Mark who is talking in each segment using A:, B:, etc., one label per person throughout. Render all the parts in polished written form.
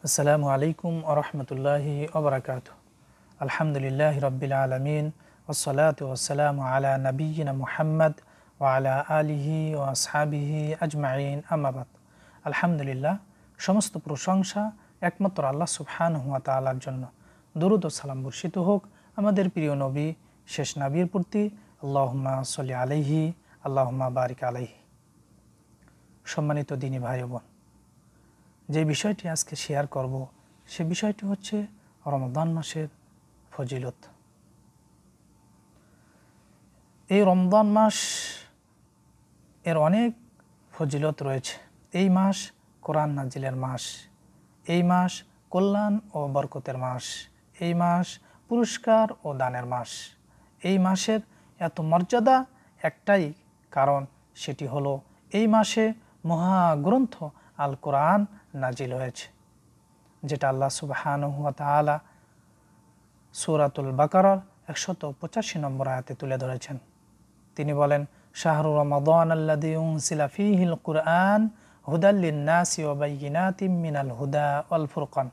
A: আসসালামু আলাইকুম ওয়া রাহমাতুল্লাহি ওয়া বারাকাতুহু। আলহামদুলিল্লাহি রাব্বিল আলামিন ওয়াসসালাতু ওয়াসসালামু আলা নাবিয়্যিনা মুহাম্মদ ওয়া আলা আলিহি ওয়া আসহাবিহি আজমাইন, আম্মা বাদ। আলহামদুলিল্লাহ, সমস্ত প্রশংসা একমাত্র আল্লাহ সুবহানাহু ওয়া তাআলার জন্য। দরুদ ও সালাম বর্ষিত হোক আমাদের প্রিয় নবী শেষ নবীর প্রতি। আল্লাহুম্মা সাল্লি আলাইহি আল্লাহুম্মা বারিক আলাইহি। সম্মানিত দিনী ভাই ও বোন, যে বিষয়টি আজকে শেয়ার করব সে বিষয়টি হচ্ছে রমজান মাসের ফজিলত। এই রমজান মাস এর অনেক ফজিলত রয়েছে। এই মাস কোরআন নাজিলের মাস, এই মাস কল্যাণ ও বরকতের মাস, এই মাস পুরস্কার ও দানের মাস। এই মাসের এত মর্যাদা একটাই কারণ, সেটি হলো এই মাসে মহাগ্রন্থ আল কোরআন নাজিল হয়েছে, যেটা আল্লাহ সুবহানাহু ওয়া তাআলা সূরাতুল বাকারার 185 নম্বর আয়াতে তুলে ধরেছেন। তিনি বলেন, শাহরু রমাদান আল্লাযী উনজিলা ফীহিল কুরআন হুদাল লিন-নাসি ওয়া বায়্যিনাতিম মিনাল হুদা ওয়াল ফুরকান।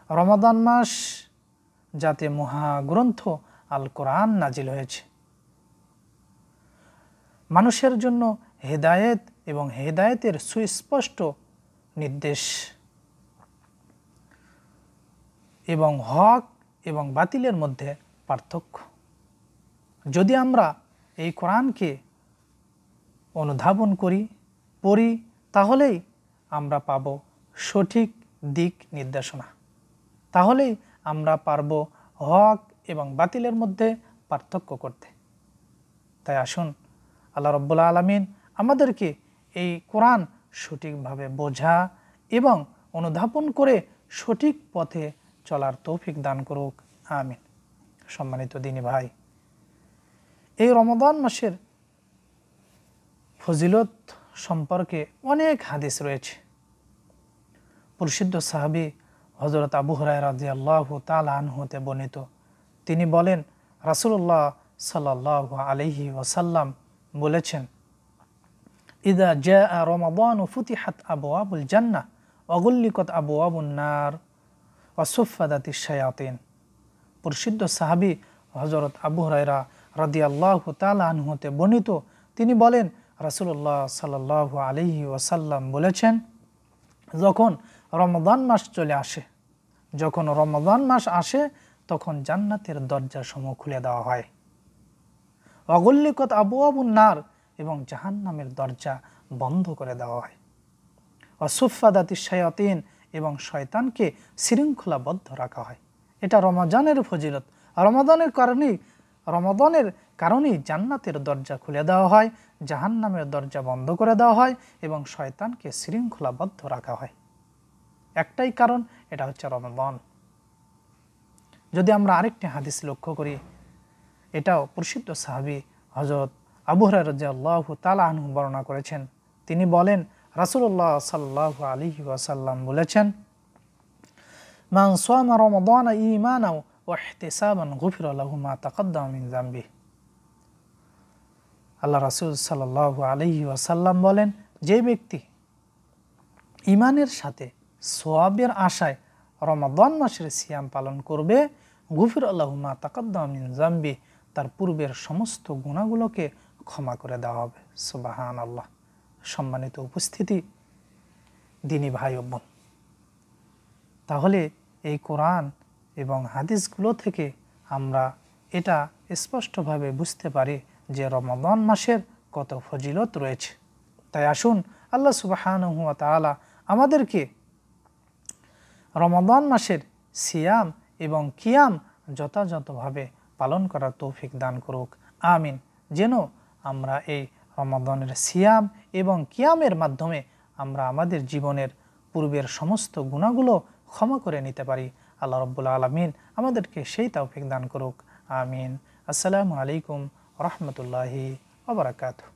A: রমাদান মাস যাতে মহাগ্রন্থ আল কোরআন নাজিল হয়েছে, মানুষের জন্য হেদায়েত এবং হেদায়েতের সুস্পষ্ট নির্দেশ এবং হক এবং বাতিলের মধ্যে পার্থক্য। যদি আমরা এই কোরআনকে অনুধাবন করি, পড়ি, তাহলেই আমরা পাব সঠিক দিক নির্দেশনা, তাহলেই আমরা পারব হক এবং বাতিলের মধ্যে পার্থক্য করতে। তাই আসুন, আল্লাহ রাব্বুল আলামিন আমাদেরকে এই কোরআন সঠিকভাবে বোঝা এবং অনুধাবন করে সঠিক পথে চলার তৌফিক দান করুক, আমিন। সম্মানিত দিনী ভাই, এই রমাদান মাসের ফজিলত সম্পর্কে অনেক হাদিস রয়েছে। প্রসিদ্ধ সাহাবী হযরত আবু হুরায়রা রাদিয়াল্লাহু তাআলা আনহু হতে বর্ণিত, তিনি বলেন, রাসূলুল্লাহ সাল্লাল্লাহু আলাইহি ওয়াসাল্লাম বলেছেন, ইযা জাআ রমাদান ফুতিহাত আবওয়াবুল জান্নাহ ওয়া গুল্লিকাত আবওয়াবুন নার ওয়া সুফফাদাতিশ শায়াতিন। প্রসিদ্ধ সাহাবী হযরত আবু হুরায়রা রাদিয়াল্লাহু তাআলা আনহু হতে বর্ণিত, তিনি বলেন, রাসূলুল্লাহ সাল্লাল্লাহু আলাইহি ওয়াসাল্লাম বলেছেন, যখন রমাদান মাস চলে আসে, যখন রমাদান মাস আসে, তখন জান্নাতের দরজাসমূহ খুলে দেওয়া হয়। ওয়া গুল্লিকাত আবওয়াবুন নার, এবং জাহান্নামের দরজা বন্ধ করে দেওয়া হয়। ওয়া সুফফাদাতিশ শায়াতিন, এবং শয়তানকে শৃঙ্খলাবদ্ধ রাখা হয়। এটা রমজানের ফজিলত। রমাদানের কারণেই জান্নাতের দরজা খুলে দেওয়া হয়, জাহান্নামের দরজা বন্ধ করে দেওয়া হয় এবং শয়তানকে শৃঙ্খলাবদ্ধ রাখা হয়। একটাই কারণ, এটা হচ্ছে রমাদান। যদি আমরা আরেকটি হাদিস লক্ষ্য করি, এটাও প্রসিদ্ধ সাহাবী হযরত আবু হুরায়রা রাদিয়াল্লাহু তাআলা আনহু বর্ণনা করেছেন। তিনি বলেন, রাসূলুল্লাহ সাল্লাল্লাহু আলাইহি ওয়াসাল্লাম বলেছেন, মান সামা রমাদান ঈমানান ওয়া ইহতিসাবান গুফিরা লাহু মা তাকাদ্দামা মিন যামবিহি। আল্লাহ রাসূল সাল্লাল্লাহু আলাইহি ওয়াসাল্লাম বলেন, যে ব্যক্তি ঈমানের সাথে সওয়াবের আশায় রমাদান মাসের সিয়াম পালন করবে, গুফিরা লাহু মা তাকাদ্দামা মিন যামবিহি, তার পূর্বের সমস্ত গুনাহগুলোকে ক্ষমা করে দেওয়া হবে। সুবহানাল্লাহ। সম্মানিত উপস্থিতি, দিনী ভাই ও বোন, তাহলে এই কোরআন এবং হাদিসগুলো থেকে আমরা এটা স্পষ্টভাবে বুঝতে পারি যে রমাদান মাসের কত ফজিলত রয়েছে। তাই আসুন, আল্লাহ সুবহানাহু ওয়া তাআলা আমাদেরকে রমাদান মাসের সিয়াম এবং কিয়াম যথাযথভাবে পালন করার তৌফিক দান করুক, আমিন। যেন আমরা এই রমাদানের সিয়াম এবং কিয়ামের মাধ্যমে আমরা আমাদের জীবনের পূর্বের সমস্ত গুনাহগুলো ক্ষমা করে নিতে পারি। আল্লাহ রাব্বুল আলামিন আমাদেরকে সেই তৌফিক দান করুক, আমিন। আসসালামু আলাইকুম ওয়া রাহমাতুল্লাহি ওয়া বারাকাতুহু।